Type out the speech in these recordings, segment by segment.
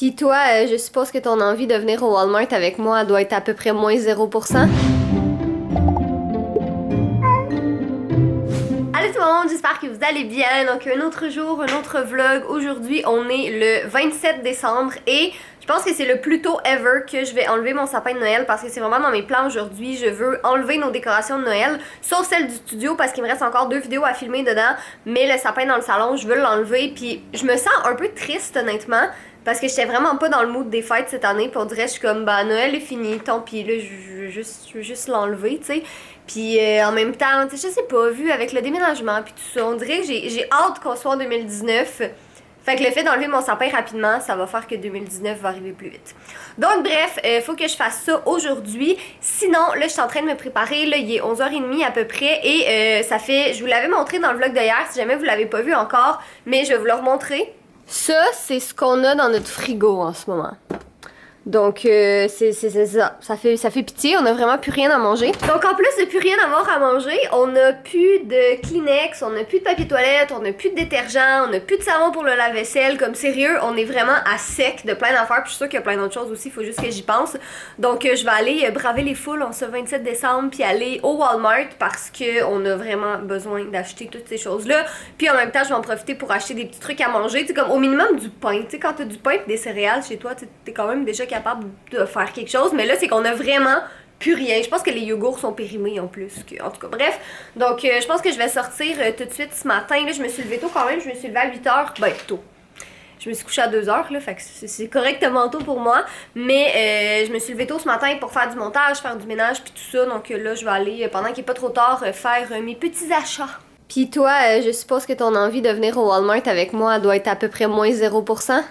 Puis toi, je suppose que ton envie de venir au Walmart avec moi doit être à peu près moins 0%. Allô tout le monde, j'espère que vous allez bien. Donc un autre jour, un autre vlog. Aujourd'hui, on est le 27 décembre et je pense que c'est le plus tôt ever que je vais enlever mon sapin de Noël parce que c'est vraiment dans mes plans aujourd'hui. Je veux enlever nos décorations de Noël, sauf celle du studio parce qu'il me reste encore 2 vidéos à filmer dedans. Mais le sapin dans le salon, je veux l'enlever. Puis je me sens un peu triste honnêtement parce que j'étais vraiment pas dans le mood des fêtes cette année. Puis on dirait, je suis comme, bah Noël est fini, tant pis, là, je veux juste l'enlever, tu sais. Puis en même temps, tu sais, je sais pas, vu avec le déménagement puis tout ça, on dirait que j'ai hâte qu'on soit en 2019. Fait que le fait d'enlever mon sapin rapidement, ça va faire que 2019 va arriver plus vite. Donc bref, faut que je fasse ça aujourd'hui. Sinon, là, je suis en train de me préparer. Là, il est 11h30 à peu près. Et ça fait... Je vous l'avais montré dans le vlog d'hier, si jamais vous l'avez pas vu encore. Mais je vais vous le remontrer. Ça, c'est ce qu'on a dans notre frigo en ce moment. Donc c'est ça, ça fait pitié, on a vraiment plus rien à manger. Donc en plus de plus rien avoir à manger, on a plus de Kleenex, on a plus de papier toilette, on a plus de détergent, on a plus de savon pour le lave-vaisselle, comme sérieux, on est vraiment à sec de plein d'affaires, puis je suis sûre qu'il y a plein d'autres choses aussi, il faut juste que j'y pense. Donc je vais aller braver les foules en ce 27 décembre puis aller au Walmart parce que on a vraiment besoin d'acheter toutes ces choses-là. Puis en même temps, je vais en profiter pour acheter des petits trucs à manger, tu sais, comme au minimum du pain, tu sais, quand t'as du pain et des céréales chez toi, t'es quand même déjà capable de faire quelque chose, mais là c'est qu'on a vraiment plus rien. Je pense que les yogourts sont périmés en plus, en tout cas bref. Donc je pense que je vais sortir tout de suite ce matin. Là je me suis levée tôt quand même, je me suis levée à 8h, ben tôt. Je me suis couchée à 2h là, fait que c'est correctement tôt pour moi, mais je me suis levée tôt ce matin pour faire du montage, faire du ménage puis tout ça, donc là je vais aller, pendant qu'il est pas trop tard, faire mes petits achats. Puis toi, je suppose que ton envie de venir au Walmart avec moi doit être à peu près moins 0%?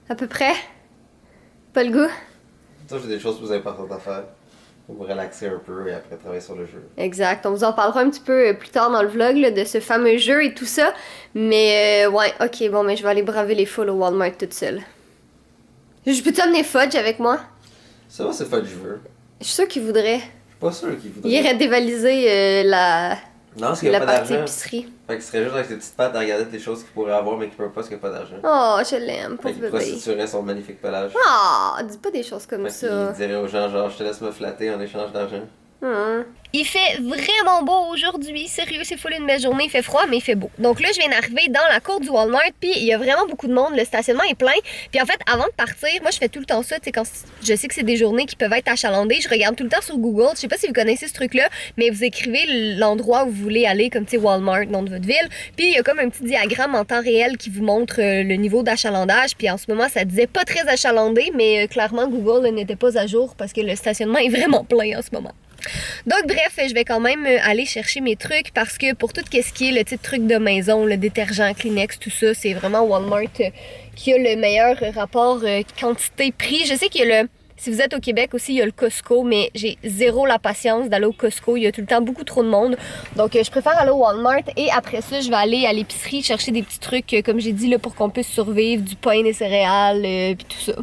À peu près? Pas le goût? Toi, j'ai des choses plus importantes à faire. Pour me relaxer un peu et après travailler sur le jeu. Exact. On vous en parlera un petit peu plus tard dans le vlog là, de ce fameux jeu et tout ça. Mais ouais, ok, bon, mais je vais aller braver les foules au Walmart toute seule. Je peux t'amener Fudge avec moi? Ça va, c'est Fudge je veux. Je suis sûre qu'il voudrait. Je suis pas sûr qu'il voudrait. Il irait dévaliser la partie épicerie. Fait qu'il serait juste avec ses petites pattes à regarder toutes les choses qu'il pourrait avoir mais qu'il peut pas parce qu'il n'y a pas d'argent. Oh, je l'aime, pauvre bébé. Il prostituerait son magnifique pelage. Oh, dis pas des choses comme ça. Il dirait aux gens genre je te laisse me flatter en échange d'argent. Il fait vraiment beau aujourd'hui, sérieux, c'est full une belle journée, il fait froid mais il fait beau. Donc là je viens d'arriver dans la cour du Walmart puis il y a vraiment beaucoup de monde, le stationnement est plein. Puis en fait avant de partir, moi je fais tout le temps ça, tu sais quand je sais que c'est des journées qui peuvent être achalandées, je regarde tout le temps sur Google, je sais pas si vous connaissez ce truc là, mais vous écrivez l'endroit où vous voulez aller comme tu sais Walmart, nom de votre ville, puis il y a comme un petit diagramme en temps réel qui vous montre le niveau d'achalandage, puis en ce moment ça disait pas très achalandé, mais clairement Google n'était pas à jour parce que le stationnement est vraiment plein en ce moment. Donc bref, je vais quand même aller chercher mes trucs parce que pour tout ce qui est le petit truc de maison, le détergent, Kleenex, tout ça, c'est vraiment Walmart qui a le meilleur rapport quantité-prix. Je sais qu'il y a si vous êtes au Québec aussi, il y a le Costco, mais j'ai zéro la patience d'aller au Costco. Il y a tout le temps beaucoup trop de monde. Donc je préfère aller au Walmart et après ça, je vais aller à l'épicerie chercher des petits trucs, comme j'ai dit, là, pour qu'on puisse survivre, du pain, des céréales, puis tout ça.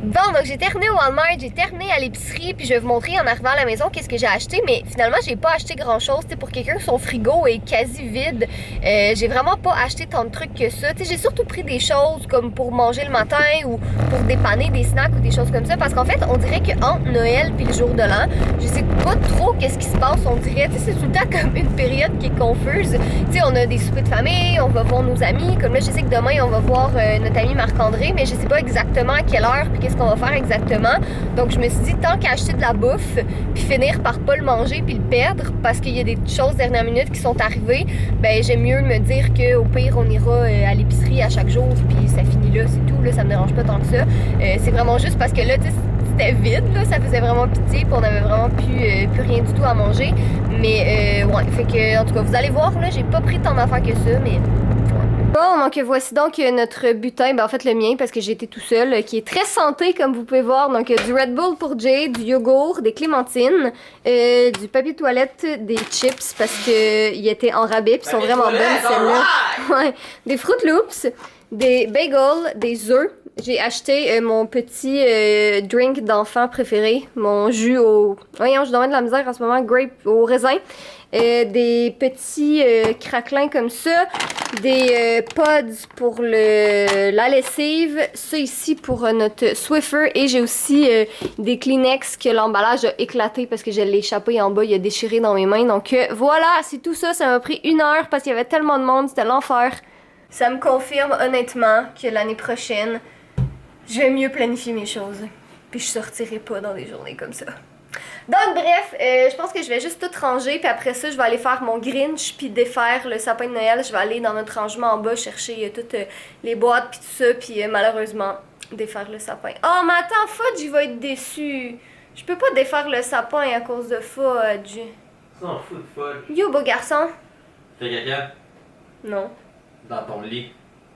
Bon, donc j'ai terminé au Walmart, j'ai terminé à l'épicerie, puis je vais vous montrer en arrivant à la maison qu'est-ce que j'ai acheté, mais finalement j'ai pas acheté grand chose, tu sais, pour quelqu'un son frigo est quasi vide, j'ai vraiment pas acheté tant de trucs que ça, tu sais, j'ai surtout pris des choses comme pour manger le matin ou pour dépanner des snacks ou des choses comme ça, parce qu'en fait on dirait que entre Noël puis le jour de l'an, je sais pas trop qu'est-ce qui se passe, on dirait, tu sais, c'est tout le temps comme une période qui est confuse, tu sais, on a des soupers de famille, on va voir nos amis, comme là je sais que demain on va voir notre ami Marc-André, mais je sais pas exactement à quelle heure puis qu'est-ce qu'on va faire exactement. Donc je me suis dit tant qu'acheter de la bouffe puis finir par pas le manger puis le perdre parce qu'il y a des choses dernière minute qui sont arrivées, ben j'aime mieux me dire que au pire on ira à l'épicerie à chaque jour puis ça finit là, c'est tout là, ça me dérange pas tant que ça. C'est vraiment juste parce que là tu sais c'était vide là, ça faisait vraiment pitié puis on avait vraiment plus rien du tout à manger. Mais ouais, fait que en tout cas vous allez voir là, j'ai pas pris tant d'affaires que ça mais bon, donc voici donc notre butin, ben en fait le mien parce que j'ai été tout seul, qui est très santé comme vous pouvez voir. Donc du Red Bull pour Jay, du yogourt, des clémentines, du papier toilette, des chips parce que ils étaient en rabais puis sont vraiment bonnes celles-là. Ouais, des Fruit Loops, des bagels, des œufs, J'ai acheté mon petit drink d'enfant préféré, mon jus au... Voyons, je donne de la misère en ce moment, grape au raisin. Des petits craquelins comme ça, des pods pour la lessive, ça ici pour notre Swiffer et j'ai aussi des Kleenex que l'emballage a éclaté parce que je l'ai échappé en bas, il a déchiré dans mes mains. Donc voilà, c'est tout ça, ça m'a pris 1 heure parce qu'il y avait tellement de monde, c'était l'enfer. Ça me confirme honnêtement que l'année prochaine, je vais mieux planifier mes choses. Puis je sortirai pas dans des journées comme ça. Donc bref, je pense que je vais juste tout ranger, puis après ça, je vais aller faire mon Grinch, puis défaire le sapin de Noël. Je vais aller dans notre rangement en bas chercher toutes les boîtes, puis tout ça, puis malheureusement, défaire le sapin. Oh, mais attends, Fudge, il va être déçu. Je peux pas défaire le sapin à cause de Fudge. S'en fout de Fudge. Yo, beau garçon. Fais caca Non. dans ton lit.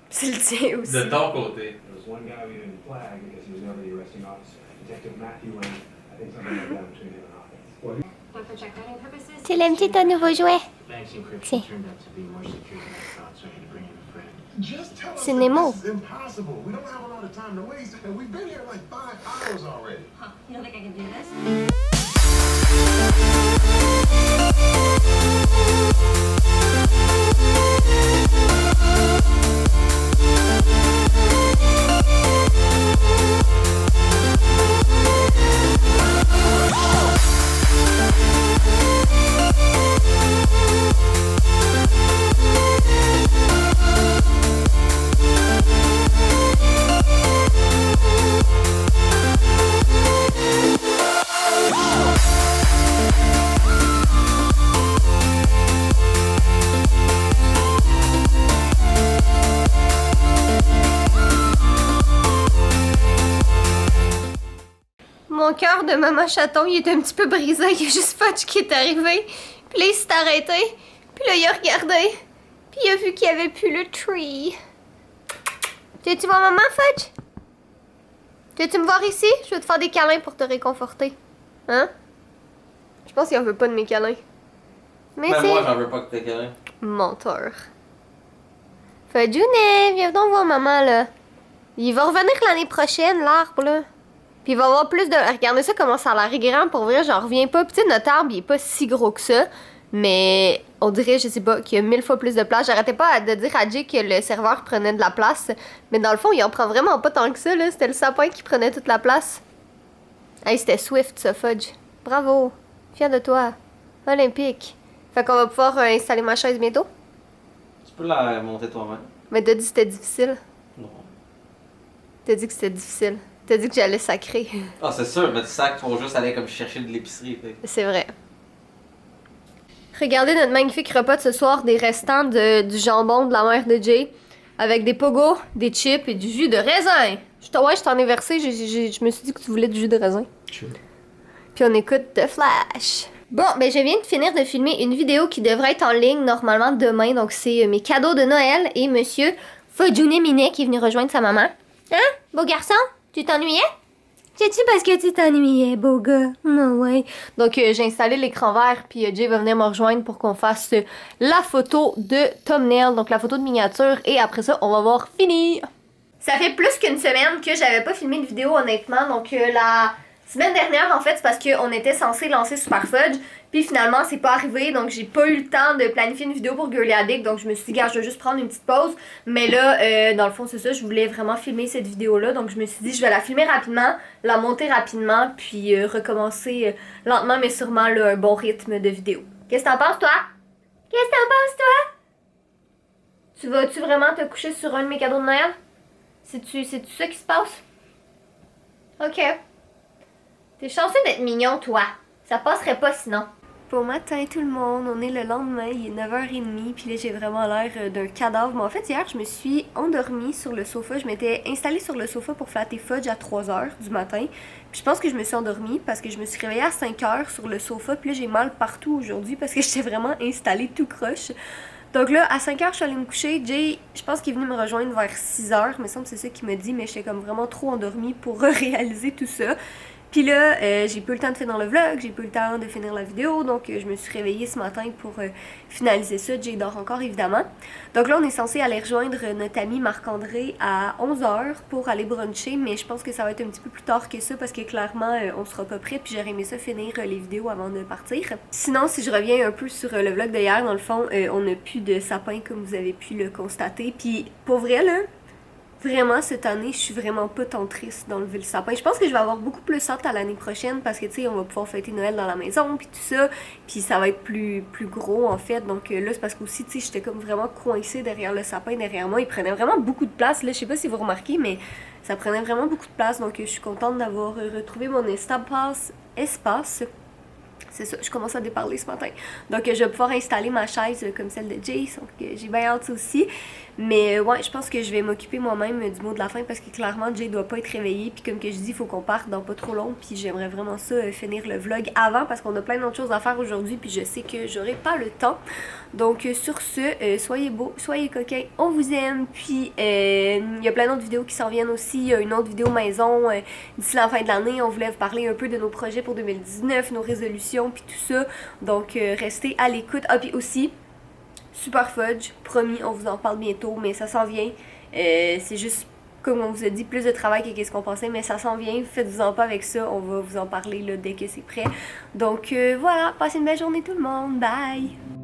C'est le tien aussi. De ton côté. There was one guy we didn't flag because he was never the arresting officer. Detective Matthew Lane. I think something went down between him and Hopkins. But for checklining purposes, Tu l'aimes-tu ton nouveau jouet? bank's encryption turned out to be more secure than I thought, so I had to bring in a friend. Just tell us C'est that Nemo. this is impossible. We don't have a lot of time to waste, and we've been here like 5 hours already. Huh, you don't think I can do this? Mon cœur de maman chaton, il est un petit peu brisé. Il y a juste Fudge qui est arrivé. Puis là, il s'est arrêté. Puis là, il a regardé. Puis il a vu qu'il n'y avait plus le tree. Tu vois maman, Fudge? Tu me voir ici? Je vais te faire des câlins pour te réconforter. Hein? Je pense qu'il en veut pas de mes câlins. Mais Ben c'est... moi, j'en veux pas que t'aies câlin. Menteur. Fudjounet, viens donc voir maman, là. Il va revenir l'année prochaine, l'arbre, là. Puis il va y avoir plus de... Regardez ça, comment ça a l'air grand, pour vrai, j'en reviens pas. Puis tu sais, notre arbre, il est pas si gros que ça. Mais on dirait, je sais pas, qu'il y a 1000 fois plus de place. J'arrêtais pas de dire à Jay que le serveur prenait de la place. Mais dans le fond, il en prend vraiment pas tant que ça, là. C'était le sapin qui prenait toute la place. Hey, c'était Swift, ça, Fudge. Bravo. Fier de toi. Olympique. Fait qu'on va pouvoir installer ma chaise bientôt. Tu peux la monter toi-même. Mais t'as dit que c'était difficile. Non. T'as dit que c'était difficile. T'as dit que j'allais sacrer. Ah, c'est sûr, mais tu sais qu'il faut juste aller comme chercher de l'épicerie. C'est vrai. Regardez notre magnifique repas de ce soir, des restants du jambon de la mère de Jay, avec des pogos, des chips et du jus de raisin. Je t'en ai versé, je me suis dit que tu voulais du jus de raisin. Sure. Puis on écoute The Flash. Bon, ben je viens de finir de filmer une vidéo qui devrait être en ligne normalement demain. Donc c'est mes cadeaux de Noël et monsieur Fudjounet Minet qui est venu rejoindre sa maman. Hein? Beau garçon? Tu t'ennuyais? C'est-tu parce que tu t'ennuyais, beau gars? Ouais. Donc j'ai installé l'écran vert puis Jay va venir me rejoindre pour qu'on fasse la photo de thumbnail, donc la photo de miniature et après ça on va voir fini. Ça fait plus qu'une semaine que j'avais pas filmé de vidéo honnêtement, donc la semaine dernière en fait c'est parce qu'on était censé lancer Super Fudge, puis finalement c'est pas arrivé, donc j'ai pas eu le temps de planifier une vidéo pour Girly Addict, donc je me suis dit gars je vais juste prendre une petite pause, mais là dans le fond c'est ça, je voulais vraiment filmer cette vidéo là, donc je me suis dit je vais la filmer rapidement, la monter rapidement, puis recommencer lentement mais sûrement là, un bon rythme de vidéo. Qu'est-ce que t'en penses toi? Qu'est-ce que t'en penses toi? Tu vas-tu vraiment te coucher sur un de mes cadeaux de Noël? C'est-tu ça qui se passe? Ok. T'es chanceux d'être mignon, toi. Ça passerait pas sinon. Bon matin tout le monde, on est le lendemain, il est 9h30, puis là j'ai vraiment l'air d'un cadavre. Mais en fait hier je me suis endormie sur le sofa, je m'étais installée sur le sofa pour flatter Fudge à 3h du matin. Puis je pense que je me suis endormie parce que je me suis réveillée à 5h sur le sofa, puis là j'ai mal partout aujourd'hui parce que j'étais vraiment installée tout croche. Donc là, à 5h, je suis allée me coucher. Jay, je pense qu'il est venu me rejoindre vers 6h. Il me semble que c'est ça qu'il m'a dit, mais j'étais comme vraiment trop endormie pour réaliser tout ça. Puis là, j'ai pas eu le temps de finir le vlog, j'ai pas eu le temps de finir la vidéo, donc je me suis réveillée ce matin pour finaliser ça. Jay dort encore évidemment. Donc là, on est censé aller rejoindre notre ami Marc-André à 11h pour aller bruncher, mais je pense que ça va être un petit peu plus tard que ça parce que clairement, on sera pas prêt, puis j'aurais aimé ça finir les vidéos avant de partir. Sinon, si je reviens un peu sur le vlog d'hier, dans le fond, on n'a plus de sapin comme vous avez pu le constater, puis pour vrai là, vraiment, cette année, je suis vraiment pas tant triste d'enlever le sapin. Je pense que je vais avoir beaucoup plus hâte à l'année prochaine parce que, tu sais, on va pouvoir fêter Noël dans la maison, puis tout ça, puis ça va être plus gros, en fait. Donc là, c'est parce qu'aussi, tu sais, j'étais comme vraiment coincée derrière le sapin, derrière moi. Il prenait vraiment beaucoup de place. Là, je sais pas si vous remarquez, mais ça prenait vraiment beaucoup de place. Donc, je suis contente d'avoir retrouvé mon espace. C'est ça, je commence à déparler ce matin. Donc, je vais pouvoir installer ma chaise comme celle de Jay, donc j'ai bien hâte aussi. Mais ouais, je pense que je vais m'occuper moi-même du mot de la fin parce que clairement, Jay doit pas être réveillé. Puis comme que je dis, il faut qu'on parte dans pas trop long. Puis j'aimerais vraiment ça finir le vlog avant parce qu'on a plein d'autres choses à faire aujourd'hui. Puis je sais que j'aurai pas le temps. Donc sur ce, soyez beaux, soyez coquins, on vous aime. Puis il y a plein d'autres vidéos qui s'en viennent aussi. Il y a une autre vidéo maison d'ici la fin de l'année. On voulait vous parler un peu de nos projets pour 2019, nos résolutions, puis tout ça. Donc restez à l'écoute. Ah, puis aussi, Super Fudge, promis, on vous en parle bientôt, mais ça s'en vient. C'est juste, comme on vous a dit, plus de travail que qu'est-ce qu'on pensait, mais ça s'en vient. Faites-vous-en pas avec ça, on va vous en parler là, dès que c'est prêt. Donc voilà, passez une belle journée tout le monde. Bye!